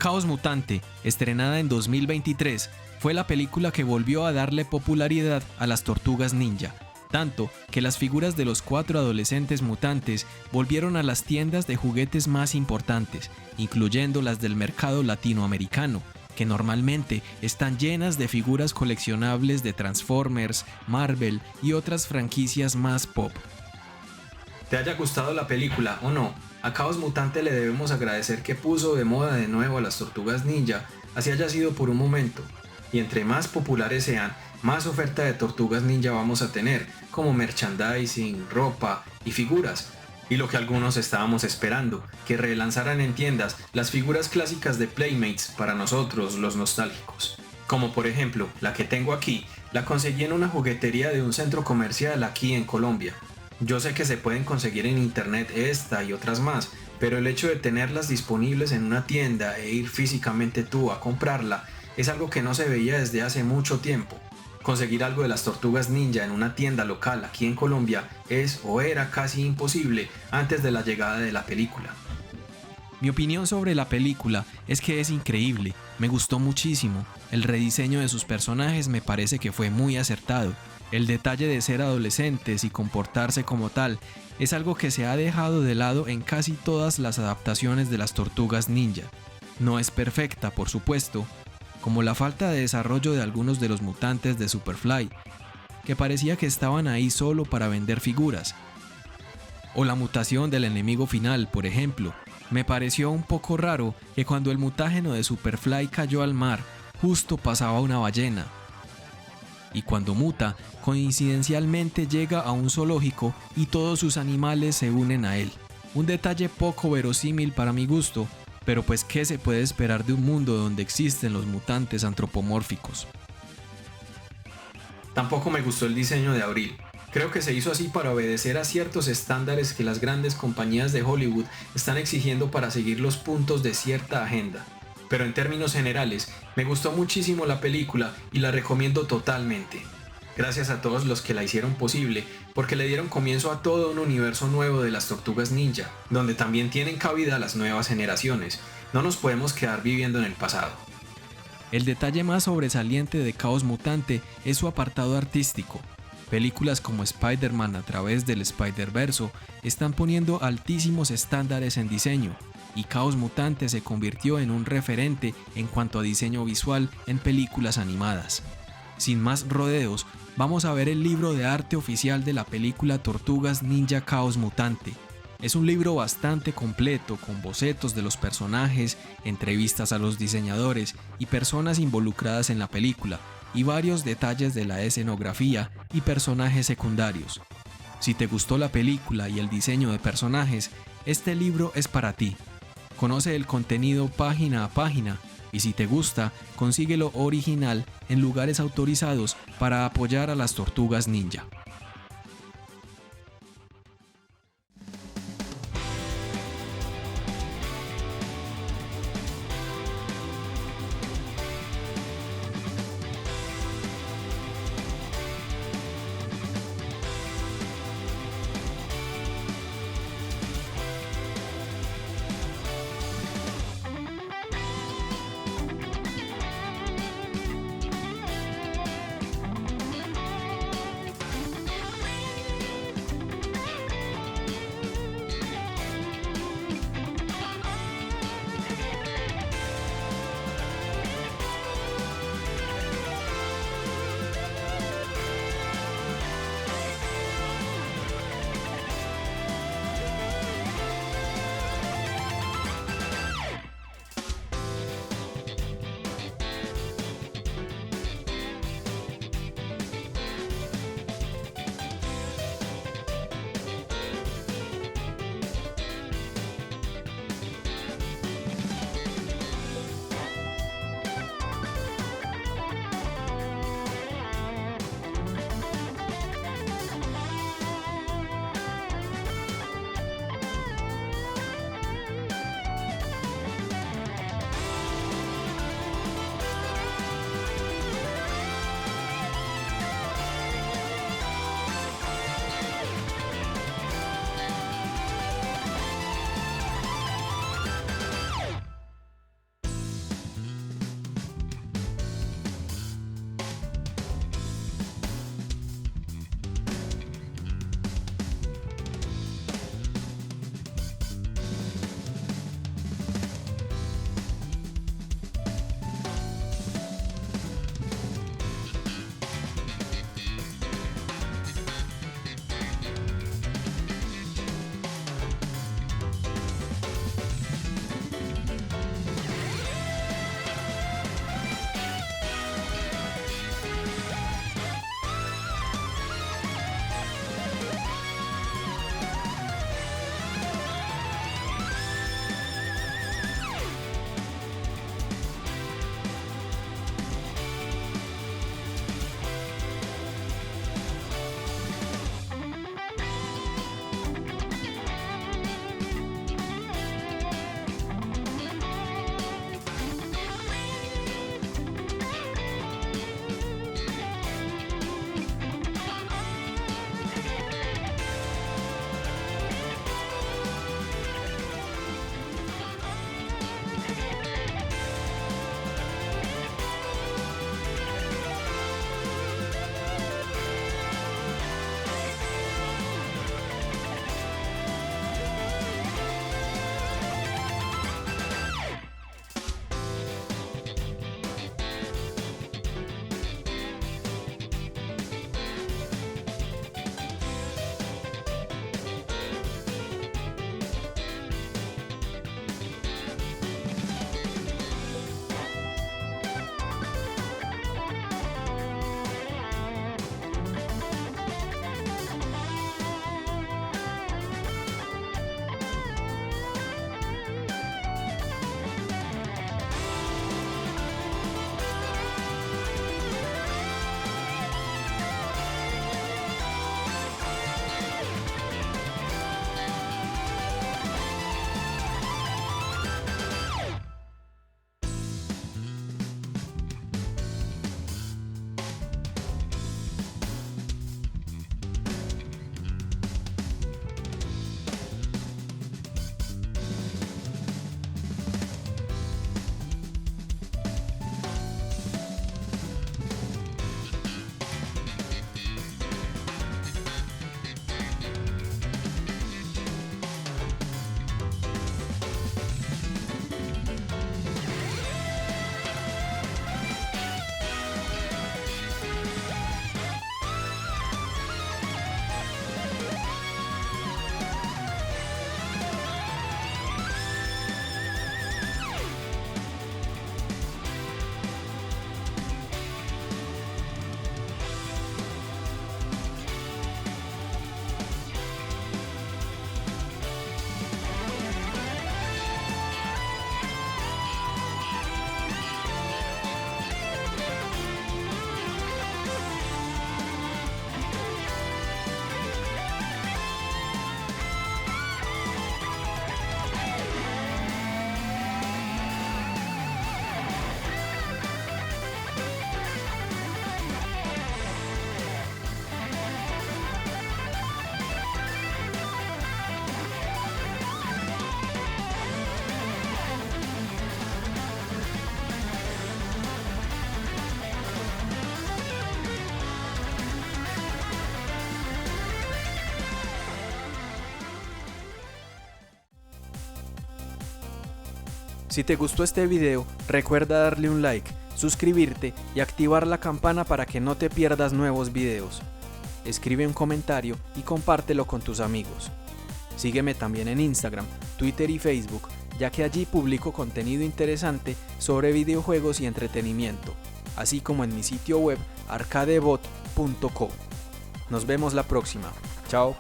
Caos Mutante, estrenada en 2023, fue la película que volvió a darle popularidad a las Tortugas Ninja, tanto que las figuras de los 4 adolescentes mutantes volvieron a las tiendas de juguetes más importantes, incluyendo las del mercado latinoamericano, que normalmente están llenas de figuras coleccionables de Transformers, Marvel y otras franquicias más pop. Te haya gustado la película o no, a Caos Mutante le debemos agradecer que puso de moda de nuevo a las Tortugas Ninja, así haya sido por un momento, y entre más populares sean, más oferta de Tortugas Ninja vamos a tener, como merchandising, ropa y figuras. Y lo que algunos estábamos esperando, que relanzaran en tiendas las figuras clásicas de Playmates para nosotros los nostálgicos. Como por ejemplo, la que tengo aquí, la conseguí en una juguetería de un centro comercial aquí en Colombia. Yo sé que se pueden conseguir en internet esta y otras más, pero el hecho de tenerlas disponibles en una tienda e ir físicamente tú a comprarla es algo que no se veía desde hace mucho tiempo. Conseguir algo de las Tortugas Ninja en una tienda local aquí en Colombia es o era casi imposible antes de la llegada de la película. Mi opinión sobre la película es que es increíble, me gustó muchísimo, el rediseño de sus personajes me parece que fue muy acertado, el detalle de ser adolescentes y comportarse como tal es algo que se ha dejado de lado en casi todas las adaptaciones de las Tortugas Ninja. No es perfecta, por supuesto, como la falta de desarrollo de algunos de los mutantes de Superfly, que parecía que estaban ahí solo para vender figuras. O la mutación del enemigo final, por ejemplo. Me pareció un poco raro que cuando el mutágeno de Superfly cayó al mar, justo pasaba una ballena. Y cuando muta, coincidencialmente llega a un zoológico y todos sus animales se unen a él. Un detalle poco verosímil para mi gusto, pero pues ¿qué se puede esperar de un mundo donde existen los mutantes antropomórficos? Tampoco me gustó el diseño de Abril. Creo que se hizo así para obedecer a ciertos estándares que las grandes compañías de Hollywood están exigiendo para seguir los puntos de cierta agenda. Pero en términos generales, me gustó muchísimo la película y la recomiendo totalmente. Gracias a todos los que la hicieron posible, porque le dieron comienzo a todo un universo nuevo de las Tortugas Ninja, donde también tienen cabida las nuevas generaciones. No nos podemos quedar viviendo en el pasado. El detalle más sobresaliente de Caos Mutante es su apartado artístico. Películas como Spider-Man a través del Spider-Verso están poniendo altísimos estándares en diseño, y Caos Mutante se convirtió en un referente en cuanto a diseño visual en películas animadas. Sin más rodeos, vamos a ver el libro de arte oficial de la película Tortugas Ninja Caos Mutante. Es un libro bastante completo con bocetos de los personajes, entrevistas a los diseñadores y personas involucradas en la película, y varios detalles de la escenografía y personajes secundarios. Si te gustó la película y el diseño de personajes, este libro es para ti. Conoce el contenido página a página y si te gusta, consíguelo original en lugares autorizados para apoyar a las Tortugas Ninja. Si te gustó este video, recuerda darle un like, suscribirte y activar la campana para que no te pierdas nuevos videos. Escribe un comentario y compártelo con tus amigos. Sígueme también en Instagram, Twitter y Facebook, ya que allí publico contenido interesante sobre videojuegos y entretenimiento, así como en mi sitio web arcadebot.co. Nos vemos la próxima. Chao.